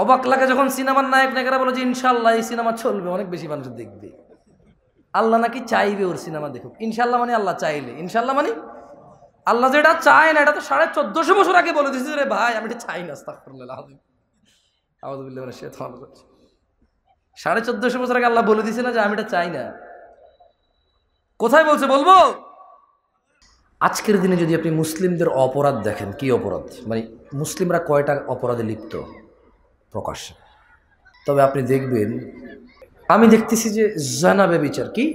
অবাক লাগে যখন সিনেমার নায়ক নায়িকারা বলে যে ইনশাল্লাহ এই সিনেমা চলবে, অনেক বেশি মানুষ দেখবে। আল্লাহ নাকি চাইবে ওর সিনেমা দেখুক। ইনশাল্লাহ মানে আল্লাহ চাইলে, ইনশাল্লাহ মানে আল্লাহ যেটা চায় না, এটা তো 1450 বছর আগে বলে দিয়েছে রে ভাই, আমি এটা চাই না। আস্তাগফিরুল্লাহ আযীম, আউযু বিল্লাহি মিনাশ শাইতানির রাজীম। 1450 বছর আগে আল্লাহ বলে দিয়েছে না যে আমি এটা চাই না। কোথায় বলছে বলবো? আজকের দিনে যদি আপনি মুসলিমদের অপরাধ দেখেন, কি অপরাধ, মানে মুসলিমরা কয়টা অপরাধে লিপ্ত প্রকাশ্যে, তবে আপনি দেখবেন, আমি দেখতেছি যে জানা ব্যভিচার কি,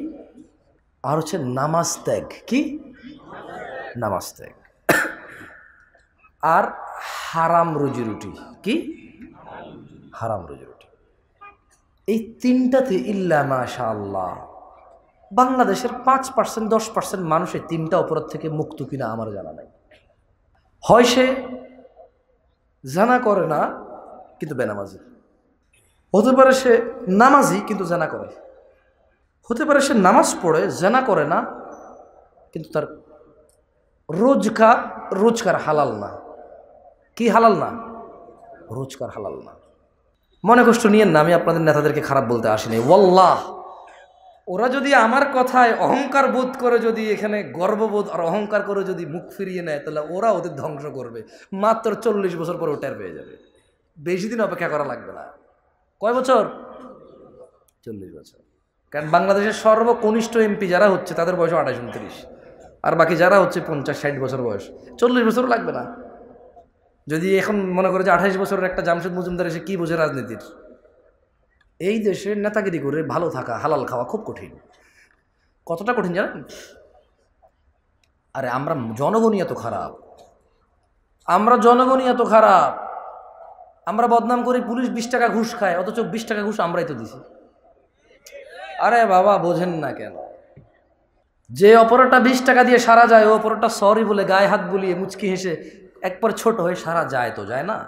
আর হচ্ছে নামাজ ত্যাগ, কি নামাজ ত্যাগ, আর হারাম রুজি রুটি, কি হারাম রুজি রুটি। এই তিনটাতে ইল্লা মাশাআল্লাহ বাংলাদেশের 5% 10% মানুষ এই তিনটা অপরাধ থেকে মুক্ত কিনা আমার জানা নাই। হয় সে জানা করে না কিন্তু বেনামাজি, হতে পারে সে নামাজি কিন্তু জানা করে, হতে পারে সে নামাজ পড়ে জানা করে না কিন্তু তার রোজগার হালাল না। কি হালাল না? রোজগার হালাল না। মনে কষ্ট নিয়েন না, আমি আপনাদের নেতাদেরকে খারাপ বলতে আসিনি। ওয়াল্লাহ, ওরা যদি আমার কথায় অহংকার বোধ করে, যদি এখানে গর্ববোধ আর অহংকার করে যদি মুখ ফিরিয়ে নেয়, তাহলে ওরা ওদের ধ্বংস করবে। মাত্র 40 বছর পরে ওটার পেয়ে যাবে। বেশি দিন অপেক্ষা করা লাগবে না। কয় বছর? 40 বছর। কারণ বাংলাদেশের সর্বকনিষ্ঠ এমপি যারা হচ্ছে তাদের বয়স 28-29, আর বাকি যারা হচ্ছে 50-60 বছর বয়স। 40 বছরও লাগবে না। যদি এখন মনে করে যে 28 বছরের একটা জামশেদ মজুমদার এসে কি বোঝে রাজনীতির, এই দেশের নেতাগিরি করে ভালো থাকা, হালাল খাওয়া খুব কঠিন। কতটা কঠিন জানেন? আরে আমরা জনগণই এত খারাপ, আমরা বদনাম করি পুলিশ 20 টাকা ঘুষ খায়, অথচ 20 টাকা ঘুষ আমরাই তো দিছি। আরে বাবা, বোঝেন না কেন? যে অপরাধটা 20 টাকা দিয়ে সারা যায়, ও অপরাধটা সরি বলে গায়ে হাত বুলিয়ে মুচকি হেসে একবার ছোট হয়ে সারা যায় তো যায় না?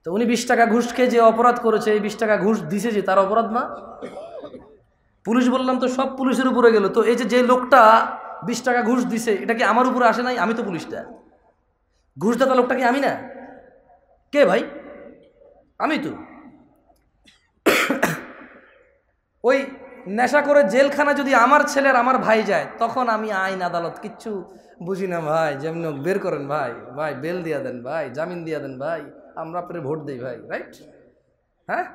তো উনি 20 টাকা ঘুষ খেয়ে যে অপরাধ করেছে, এই 20 টাকা ঘুষ দিছে যে তার অপরাধ না? পুলিশ বললাম তো সব পুলিশের উপরে গেল, তো এই যে লোকটা 20 টাকা ঘুষ দিছে, এটা কি আমার উপরে আসে নাই? আমি তো পুলিশটা, ঘুষদাতা লোকটা কি আমি না? কে ভাই? আমি তো। ওই নেশা করে জেলখানা যদি আমার ছেলের আমার ভাই যায়, তখন আমি আইন আদালত কিচ্ছু বুঝি না ভাই, যেমন বের করেন ভাই, ভাই বেল দিয়া দেন ভাই, জামিন দিয়া দেন ভাই, আমরা আপনার ভোট দিই ভাই, রাইট? হ্যাঁ,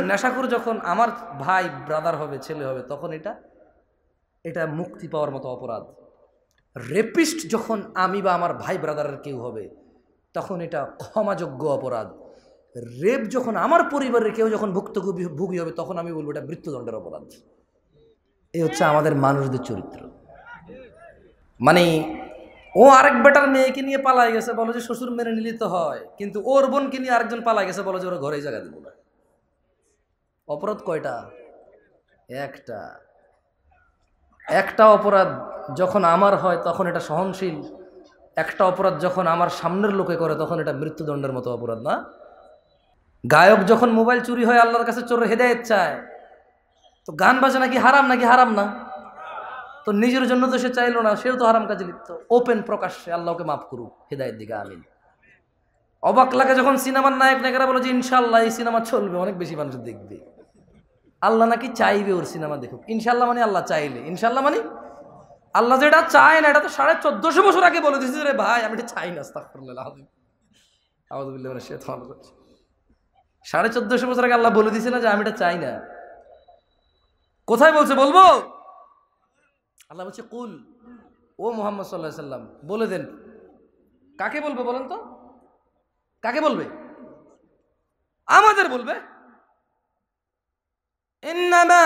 নেশাখোর যখন আমার ভাই ব্রাদার হবে, ছেলে হবে, তখন এটা মুক্তি পাওয়ার মতো অপরাধ। রেপিস্ট যখন আমি বা আমার ভাই ব্রাদারের কেউ হবে, তখন এটা ক্ষমাযোগ্য অপরাধ। রেপ যখন আমার পরিবারের কেউ যখন ভুক্তভোগী হবে, তখন আমি বলবো এটা মৃত্যুদণ্ডের অপরাধ। এই হচ্ছে আমাদের মানুষদের চরিত্র। মানে ও আরেক বেটার মেয়েকে নিয়ে পালাই গেছে, বলো যে শ্বশুর মেনে নিলে তো হয়, কিন্তু ওর বোনকে নিয়ে আরেকজন পালাই গেছে, বলো যে ওরা ঘরেই জায়গা দিব না। অপরাধ কয়টা? একটা অপরাধ যখন আমার হয় তখন এটা সহনশীল, একটা অপরাধ যখন আমার সামনের লোকে করে তখন এটা মৃত্যুদণ্ডের মতো অপরাধ না? গায়ক যখন মোবাইল চুরি হয় আল্লাহর কাছে চোরের হেদায়েত চায়, তো গান বাজনা কি হারাম নাকি? হারাম না? তো নিজের জন্য তো সে চাইলো না, সেও তো হারাম কাজে লিপ্ত। ওপেন প্রকাশ্যে আল্লাহকে মাফ করুক, হেদায়েত দিকে আমিন। অবাক লাগে যখন সিনেমার নায়ক নায়িকারা বলে যে ইনশাল্লাহ এই সিনেমা চলবে, অনেক বেশি মানুষ দেখবে। আল্লাহ নাকি চাইবে ওর সিনেমা দেখুক। ইনশাল্লাহ মানে আল্লাহ চাইলে, ইনশাল্লাহ মানে আল্লাহ যেটা চায় না, এটা তো 1450 বছর আগে বলে দিয়েছে রে ভাই, আমি এটা চাই না। আস্তাগফিরুল্লাহ আযীম, আউযু বিল্লাহি মিনাশ শাইতানির রাজীম। 1450 বছর আগে আল্লাহ বলে দিয়েছে না যে আমি এটা চাই না। কোথায় বলছে বলবো? আল্লাহ বলছে কুল, ও মুহাম্মদ সাল্লাল্লাহু আলাইহি সাল্লাম বলে দেন। কাকে বলবে বলেন তো? কাকে বলবে? আমাদের বলবে। ইন্নামা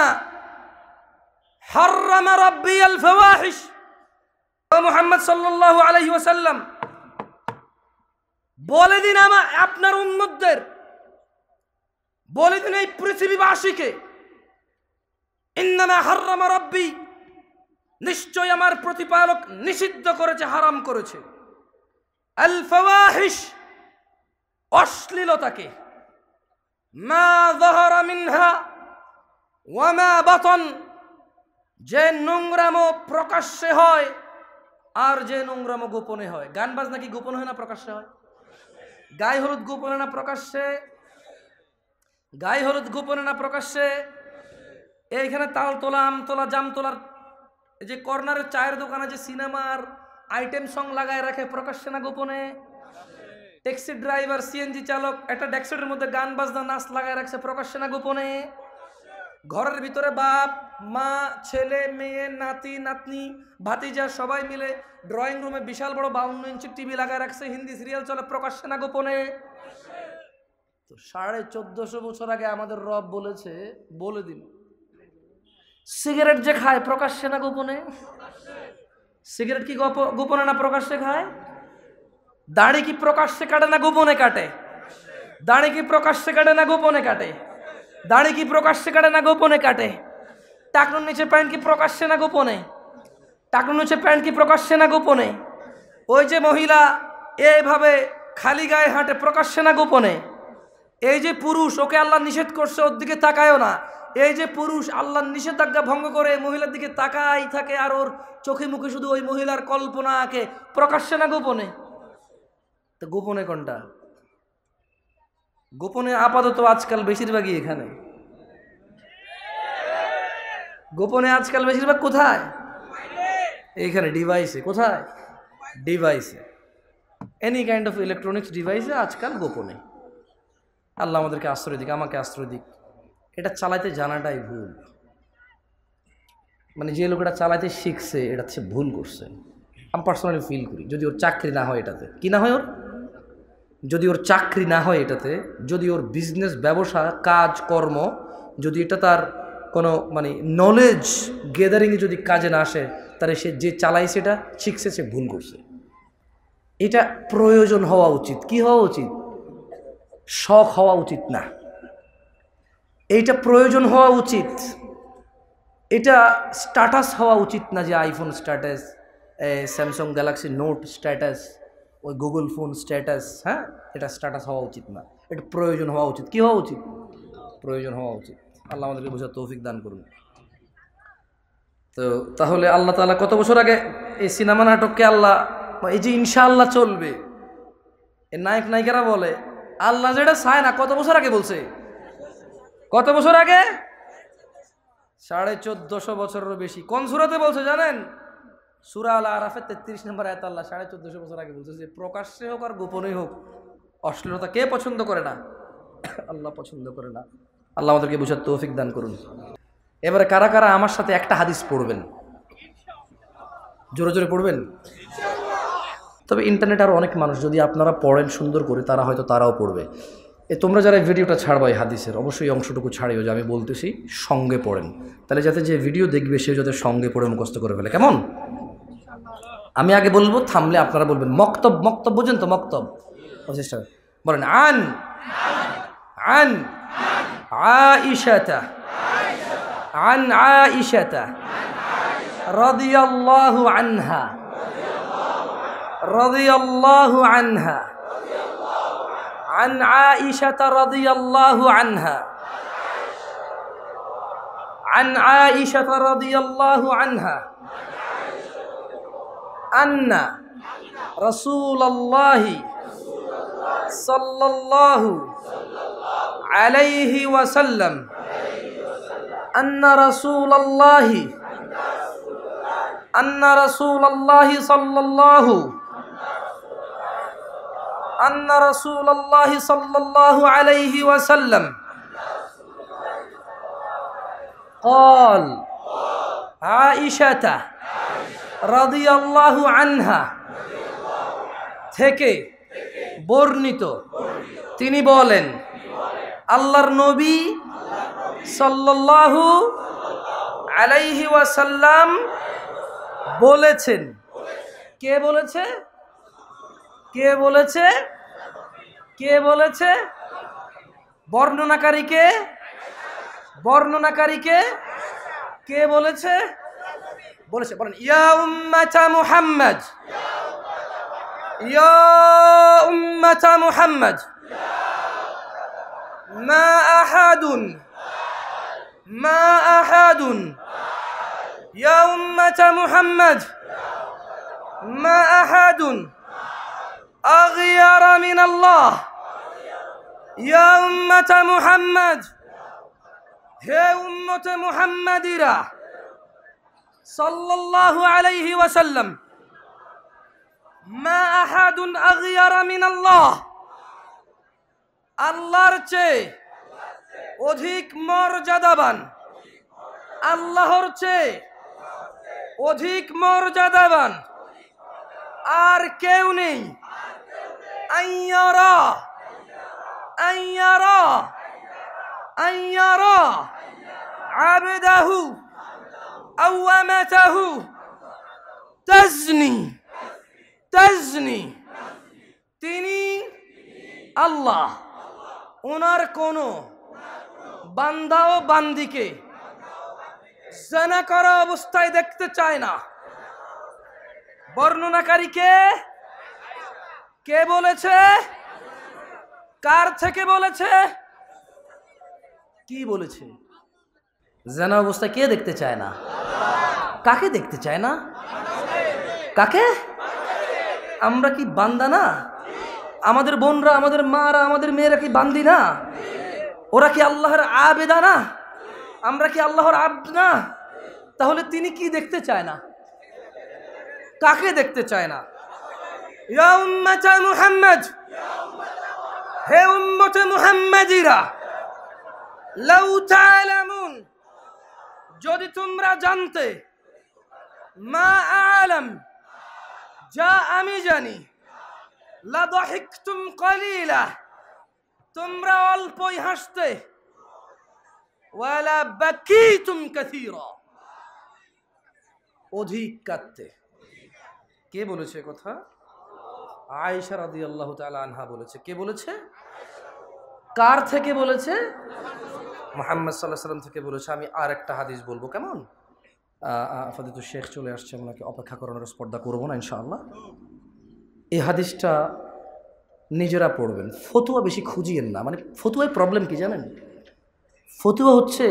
হাররামা রাব্বিয়াল ফাওয়াহিশ, ও মুহাম্মদ সাল্লাল্লাহু আলাইহি ওয়াসাল্লাম বলে দিন আপনার উম্মতদের, বলে দিন এই পৃথিবীবাসীকে, ইন্নামা হাররামা রাব্বি, নিশ্চয় আমার প্রতিপালক নিষিদ্ধ করেছে, হারাম করেছে, আল ফাওয়াহিশ, অশ্লীলতাকে, মা যাহারা মিনহা ওয়া মা বাতন, যে নোংরামো প্রকাশ্যে হয় আর যে নোংরামো গোপনে হয়। গান বাজনা কি গোপনে হয় না প্রকাশ্যে হয়? গায়ে হলুদ গোপনে না প্রকাশ্যে? গায়ে হলুদ গোপনে না প্রকাশ্যে? এইখানে তালতলা, আমতলা, জামতলার যে কর্নারের চায়ের দোকানে যে সিনেমার আইটেম সং লাগায় রাখে, প্রকাশ্যে না গোপনে? ট্যাক্সি ড্রাইভার, সিএনজি চালক একটা ডেস্কের মধ্যে গান বাজনা নাচ লাগায় রাখছে, প্রকাশ্যে না গোপনে? ঘরের ভিতরে বাপ মা, ছেলে মেয়ে, নাতি নাতনি, ভাতিজা সবাই মিলে ড্রয়িং রুমে বিশাল বড় 52 ইঞ্চি টিভি লাগায় রাখছে, হিন্দি সিরিয়াল চলে, প্রকাশ্যে না গোপনে? তো 1450 বছর আগে আমাদের রব বলেছে, বলে দিন, সিগারেট যে খায় প্রকাশ্যে না গোপনে? সিগারেট কি গোপনে না প্রকাশ্যে খায়? দাড়ি কি প্রকাশ্যে কাটে না গোপনে কাটে? দাড়ি কি প্রকাশ্যে কাটে না গোপনে কাটে? দাড়ি কি প্রকাশ্যে কাটে না গোপনে কাটে? টাকনুর নিচে প্যান্ট কি প্রকাশ্যে না গোপনে? টাকনুর নিচে প্যান্ট কি প্রকাশ্যে না গোপনে? ওই যে মহিলা এইভাবে খালি গায়ে হাঁটে, প্রকাশ্যে না গোপনে? এই যে পুরুষ, ওকে আল্লাহ নিষেধ করছে ওর দিকে তাকায়ও না, এই যে পুরুষ আল্লাহর নিষেধাজ্ঞা ভঙ্গ করে মহিলার দিকে তাকাই থাকে, আর ওর চোখে মুখে শুধু ওই মহিলার কল্পনা আঁকে, প্রকাশ্যে না গোপনে? তো গোপনে কোনটা? গোপনে আপাতত আজকাল বেশিরভাগই এখানে। গোপনে আজকাল বেশিরভাগ কোথায়? এইখানে ডিভাইসে। কোথায়? ডিভাইসে, এনি কাইন্ড অফ ইলেকট্রনিক্স ডিভাইসে আজকাল গোপনে। আল্লাহ আমাদেরকে আশ্রয় দিক, আমাকে আশ্রয় দিক। এটা চালাইতে জানাটাই ভুল। মানে যে লোকটা চালাইতে শিখছে এটা হচ্ছে ভুল করছে, আমি পার্সোনালি ফিল করি। যদি ওর চাকরি না হয় এটাতে, কি না হয় ওর, যদি ওর চাকরি না হয় এটাতে, যদি ওর বিজনেস, ব্যবসা, কাজ কর্ম, যদি এটা তার কোনো মানে নলেজ গেদারিংয়ে যদি কাজে না আসে, তাহলে সে যে চালাইছে এটা শিখছে, সে ভুল করছে। এটা প্রয়োজন হওয়া উচিত। কি হওয়া উচিত? শখ হওয়া উচিত না, এইটা প্রয়োজন হওয়া উচিত। এটা স্ট্যাটাস হওয়া উচিত না, যে iPhone status, Samsung Galaxy note status, ওই গুগল ফোন স্ট্যাটাস। হ্যাঁ, এটা স্ট্যাটাস হওয়া উচিত না, এটা প্রয়োজন হওয়া উচিত। কি হওয়া উচিত? প্রয়োজন হওয়া উচিত। আল্লাহ আমাদেরকে বোঝার তৌফিক দান করুন। তো তাহলে আল্লাহ তাআলা কত বছর আগে এই সিনেমা নাটককে আল্লাহ, এই যে ইনশাআল্লাহ চলবে, এই নায়ক নায়িকারা বলে আল্লাহ যেটা চায় না, কত বছর আগে বলছে? কত বছর আগে? 1450 বছরেরও বেশি। কোন সূরাতে বলছে জানেন? সূরা আল আরাফের 33 নম্বর আয়াত আল্লাহ 1450 বছর আগে বলছে যে প্রকাশ্যে হোক আর গোপনে হোক অশ্লীলতা কে পছন্দ করে না? আল্লাহ পছন্দ করে না। আল্লাহ আমাদেরকে বুঝার তৌফিক দান করুন। এবারে কারা কারা আমার সাথে একটা হাদিস পড়বেন? জোরে জোরে পড়বেন। তবে ইন্টারনেট আর অনেক মানুষ, যদি আপনারা পড়েন সুন্দর করে, তারা হয়তো তারাও পড়বে। তোমরা যারা ভিডিওটা ছাড়বা এই হাদিসের, অবশ্যই অংশটুকু ছাড়িও যে আমি বলতেছি সঙ্গে পড়েন, তাহলে যাতে যে ভিডিও দেখবে সে যাতে সঙ্গে পড়ে মুখস্থ করে ফেলে। কেমন? আমি আগে বলবো, থামলে আপনারা বলবেন। মক্তব, মক্তব বুঝেন তো? মক্তব চেষ্টা বলেন। আন আন আয়েশাতা, আন আয়েশাতা রাদিয়াল্লাহু আনহা, রাদিয়াল্লাহু আনহা, عن عائشة رضي الله عنها، عن عائشة رضي الله عنها أن رسول الله صلى الله عليه وسلم، أن رسول الله، أن رسول الله صلى الله، أن رسول الله صلى الله عليه وسلم قال عائشة رضي الله عنها থেকে বর্ণিত, তিনি বলেন আল্লাহর নবী সাল্লাল্লাহু আলাইহি ওয়াসাল্লাম বলেছেন। কে বলেছে? কে বলেছে? কে বলেছে? বর্ণনাকারীকে? বর্ণনাকারীকে কে বলেছে? বলেছে। বলেন ইয়া উম্মাতা মুহাম্মদ, ইয়া উম্মাতা মুহাম্মদ মা আহাদুন, মা আহাদুন, ইয়া উম্মাতা মুহাম্মদ মা আহাদুন أغير من الله يا أمة محمد হে উম্মত মুহাম্মাদিরা সাল্লাল্লাহু আলাইহি ওয়াসাল্লাম মা আহাদুন আগয়ারা মিনাল্লাহ আল্লাহর চেয়ে অধিক মর্যাদাবান আল্লাহর চেয়ে অধিক মর্যাদাবান আর কেউ নেই আইয়ারা আইয়ারা আইয়ারা আবদাহু আও আমাতাহু তাজনি তাজনি তিনি আল্লাহ ওনার কোন বান্দা ও বান্দিকে জিনা করা অবস্থায় দেখতে চায় না। বর্ণনাকারী কে বলেছে? কার থেকে বলেছে? কি বলেছে? জিনা অবস্থায় কে দেখতে চায় না? কাকে দেখতে চায় না? কাকে? আমরা কি বান্দা না? আমাদের বোনরা, আমাদের মারা, আমাদের মেয়েরা কি বান্দি না? ওরা কি আল্লাহর আবেদা না? আমরা কি আল্লাহর আব্দ না? তাহলে তিনি কি দেখতে চায় না? কাকে দেখতে চায় না? ইয়া উম্মাত মুহাম্মদ, হে উম্মত মুহাম্মাদিরা, লাউ তা'লামুন, যদি তোমরা জানতে, মা আ'লাম, যা আমি জানি, লা দাহিকতুম কলিলা, তোমরা অল্পই হাসতে, ওয়ালা বাকিতুম কাসীরা, অধিক কাঁদতে। কে বলেছে কথা? আয়েশা রাদিয়াল্লাহু তাআলা আনহা বলেছে। কে বলেছে? কার থেকে বলেছে? মুহাম্মদ সাল্লাল্লাহু আলাইহি ওয়াসাল্লাম থেকে বলেছে। আমি আর একটা হাদিস বলবো, কেমন? ফাদিলুল শেখ চলে আসছে, ওনাকে অপেক্ষা করানোর স্পর্ধা করবো না ইনশাআল্লাহ। এই হাদিসটা নিজেরা পড়বেন, ফতুয়া বেশি খুঁজিয়েন না। মানে ফতুয়ায় প্রবলেম কি জানেন? ফতুয়া হচ্ছে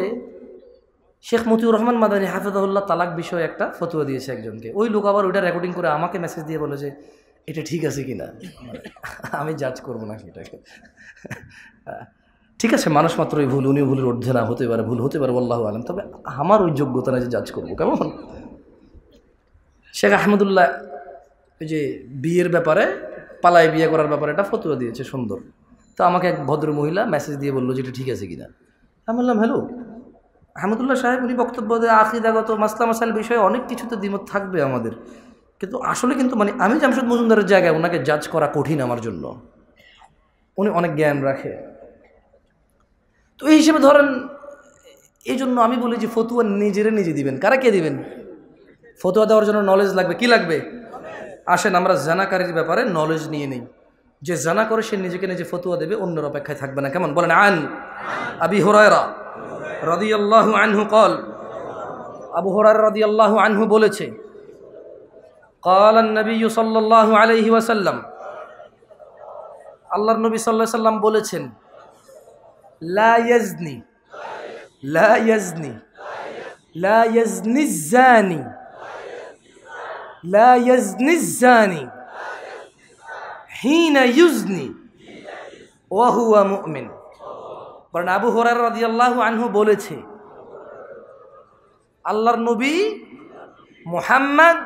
শেখ মতিউর রহমান মাদানী হাফিজাহুল্লাহ তালাক বিষয়ে একটা ফতুয়া দিয়েছে একজনকে। ওই লোক আবার ওইটা রেকর্ডিং করে আমাকে মেসেজ দিয়ে বলে যে এটা ঠিক আছে কিনা। আমি জাজ করবো না সেটাকে। ঠিক আছে, মানুষ মাত্রই ভুল, উনিও ভুলের ঊর্ধ্বে না, হতে পারে, ভুল হতে পারে, আল্লাহু আলাম। তবে আমার ওই যোগ্যতা না যে জাজ করবো, কেমন? শেখ আহমদুল্লাহ ওই যে বিয়ের ব্যাপারে, পালায় বিয়ে করার ব্যাপারে একটা ফতুয়া দিয়েছে, সুন্দর। তো আমাকে এক ভদ্র মহিলা মেসেজ দিয়ে বললো যে এটা ঠিক আছে কিনা। আমি বললাম হ্যালো আহমদুল্লাহ সাহেব, উনি বক্তব্য দেয় আকিদাগত মাসলা মাসাইল বিষয়ে অনেক কিছুতে দ্বিমত থাকবে আমাদের, কিন্তু আসলে কিন্তু মানে আমি জামশেদ মজুমদারের জায়গায় ওনাকে জাজ করা কঠিন আমার জন্য। উনি অনেক জ্ঞান রাখে, তো এই হিসেবে ধরেন, এই জন্য আমি বলি যে ফতুয়া নিজেরা নিজে দিবেন। কারা কে দিবেন? ফতুয়া দেওয়ার জন্য নলেজ লাগবে। কি লাগবে? আসেন আমরা জানাকারীর ব্যাপারে নলেজ নিয়ে নেই। যে জানা করে সে নিজেকে নিজে ফতুয়া দেবে, অন্যের অপেক্ষায় থাকবে না, কেমন? বলেন আন আবি হুরায়রা রাদিয়াল্লাহু আনহু قال, আবু হুরায়রা রাদিয়াল্লাহু আনহু বলেছে, قال النبي صلى الله عليه وسلم, আল্লাহর নবী সাল্লাল্লাহু আলাইহি ওয়াসাল্লাম বলেছেন, লা ইয়াজনি লা ইয়াজনি লা ইয়াজনি الزاني لا يزني الزاني حين يزني وهو مؤمن। কারণ আবু হুরায়রা রাদিয়াল্লাহু আনহু বলেছে, আল্লাহর নবী মুহাম্মদ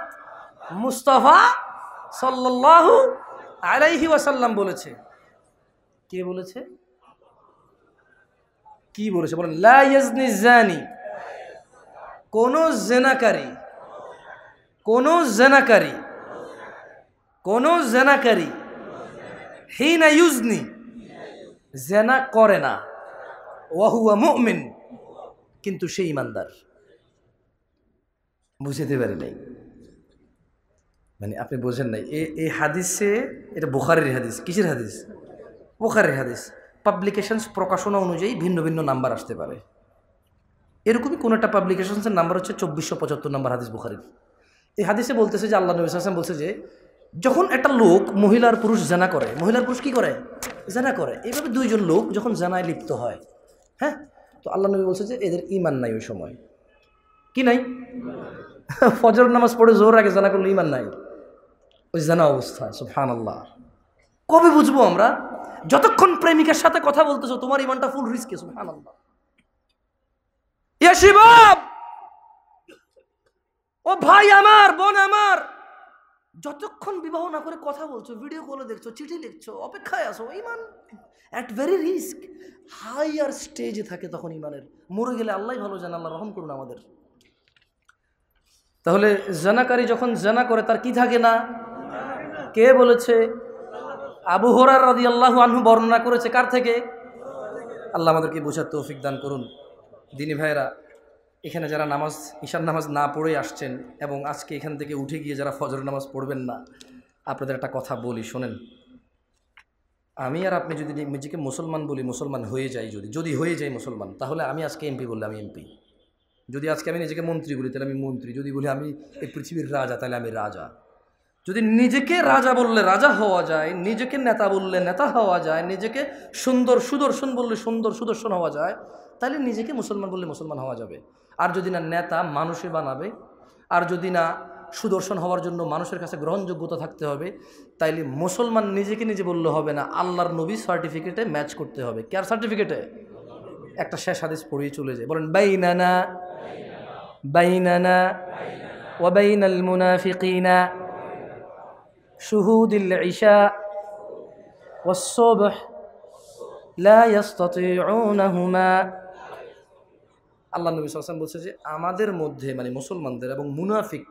মুস্তাফা সাল্লাল্লাহু আলাইহি ওয়াসাল্লাম বলেছে। কে বলেছে? কি বলেছে? বলেন লা ইয়াজনি জানি, কোন জিনাকারী, কোন জিনাকারী, কোন জিনাকারী হিনা ইউজনি, জিনা করে না, ওয়া হুয়া মুমিন, কিন্তু সে ঈমানদার। বুঝতে পারি নাই, মানে আপনি বোঝেন নাই। এই হাদিসে, এটা বুখারীর হাদিস। কিসের হাদিস? বুখারীর হাদিস। পাবলিকেশনস প্রকাশনা অনুযায়ী ভিন্ন ভিন্ন নাম্বার আসতে পারে। এরকমই কোন একটা পাবলিকেশনসের নাম্বার হচ্ছে 2475 নম্বর হাদিস বুখারীর। এই হাদিসে বলতেছে যে আল্লাহ নবী সাল্লাল্লাহু আলাইহি ওয়াসাল্লাম বলছে যে যখন একটা লোক মহিলার পুরুষ জানা করে, মহিলার পুরুষ কি করে? জানা করে। এইভাবে দুইজন লোক যখন জানায় লিপ্ত হয়, হ্যাঁ, তো আল্লাহ নবী বলছে যে এদের ঈমান নাই ওই সময়। কি নাই? ফজর নামাজ পড়ে জোহর আগে জানা করলে ঈমান নাই, ওই জানা অবস্থা। সুবহানাল্লাহ। কবে বুঝবো আমরা? যতক্ষণ প্রেমিকার সাথে কথা বলতেছো তোমার ইমানটা ফুল রিস্কে। সুবহানাল্লাহ। ইয়া শিবাব, ও ভাই আমার, বোন আমার, যতক্ষণ বিবাহ না করে কথা বলছো, ভিডিও কলে দেখছো, চিঠি লিখছো, অপেক্ষায় আসো, ইমান অ্যাট ভেরি রিস্ক, হাইয়ার স্টেজে থাকে তখন ইমানের। মরে গেলে আল্লাহ ভালো জানে, আল্লাহ রহম করুন আমাদের। তাহলে জানাকারী যখন জানা করে তার কি থাকে না? কে বলেছে? আবু হুরায়রা রাদিয়াল্লাহু আনহু বর্ণনা করেছে। কার থেকে? আল্লাহ আমাদেরকে বোঝার তৌফিক দান করুন। দিনী ভাইরা, এখানে যারা নামাজ, ঈশার নামাজ না পড়ে আসছেন এবং আজকে এখান থেকে উঠে গিয়ে যারা ফজর নামাজ পড়বেন না, আপনাদের একটা কথা বলি, শোনেন। আমি আর আপনি যদি নিজেকে মুসলমান বলি, মুসলমান হয়ে যাই, যদি হয়ে যাই মুসলমান, তাহলে আমি আজকে এমপি বললে আমি এমপি। যদি আজকে আমি নিজেকে মন্ত্রী বলি তাহলে আমি মন্ত্রী। যদি বলি আমি এই পৃথিবীর রাজা তাহলে আমি রাজা। যদি নিজেকে রাজা বললে রাজা হওয়া যায়, নিজেকে নেতা বললে নেতা হওয়া যায়, নিজেকে সুন্দর সুদর্শন বললে সুন্দর সুদর্শন হওয়া যায়, তাহলে নিজেকে মুসলমান বললে মুসলমান হওয়া যাবে। আর যদি না নেতা মানুষে বানাবে, আর যদি না সুদর্শন হওয়ার জন্য মানুষের কাছে গ্রহণযোগ্যতা থাকতে হবে, তাইলে মুসলমান নিজেকে নিজে বললে হবে না, আল্লাহর নবী সার্টিফিকেটে ম্যাচ করতে হবে। কার সার্টিফিকেটে? একটা শেষ হাদিস পড়িয়ে চলে যায়, বলেন বাইনানা বাইনানা ওয়া বাইনাল মুনাফিকিনা শুহুদিল ইশা ওয়াস সুবহ লা ইস্তাতিউনাহুমা। আল্লাহ নবী সাল্লাল্লাহু আলাইহি ওয়াসাল্লাম বলছে যে আমাদের মধ্যে, মানে মুসলমানদের এবং মুনাফিক,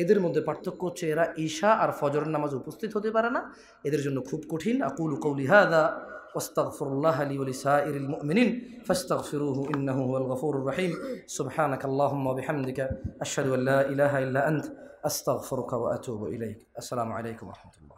এদের মধ্যে পার্থক্য হচ্ছে এরা ঈশা আর ফজরের নামাজে উপস্থিত হতে পারে না, এদের জন্য খুব কঠিন। আকুলু কওলি হাযা ওয়াস্তাগফিরুল্লাহ লি ওয়া লিসাইরিল মুমিনিন ফাস্তাগফিরুহু ইন্নাহু হুয়াল গফুরুর রহিম। সুবহানাকাল্লাহুম্মা ওয়া বিহামদিকা আশহাদু আল্লা ইলাহা ইল্লা আনতা আস্তাগফিরুকা ওয়া আতুবু ইলাইক। আসসালামু আলাইকুম ওয়া রাহমাতুল্লাহ।